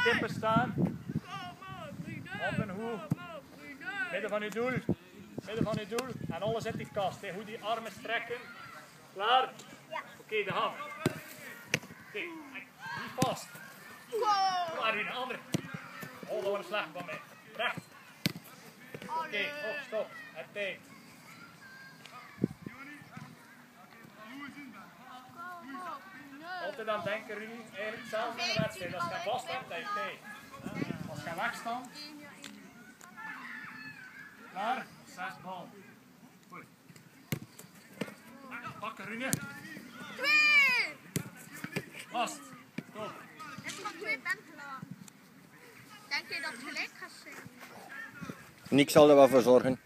tippen staan. Handen hoog. Midden van uw doel. Midden van uw doel. En alles in die kast. Hè. Goed die armen strekken. Klaar? Ja. Oké, de hand. Oké, niet vast. Klaar, weer een andere. Oh, dat wordt slecht van mij. Recht. Oké, op, stop. En tijd. Altijd aan denken, Rudy. Eigenlijk hetzelfde in de wedstrijd. Als je vast hebt, heb je tijd. Als je wegstaat. Klaar? 6 bal. Goed. Pakken, Rudy. 2! Vast. Stop. Het mag 2 bentelen. Denk je dat het gelijk gaat zijn? Niks zal er wel voor zorgen.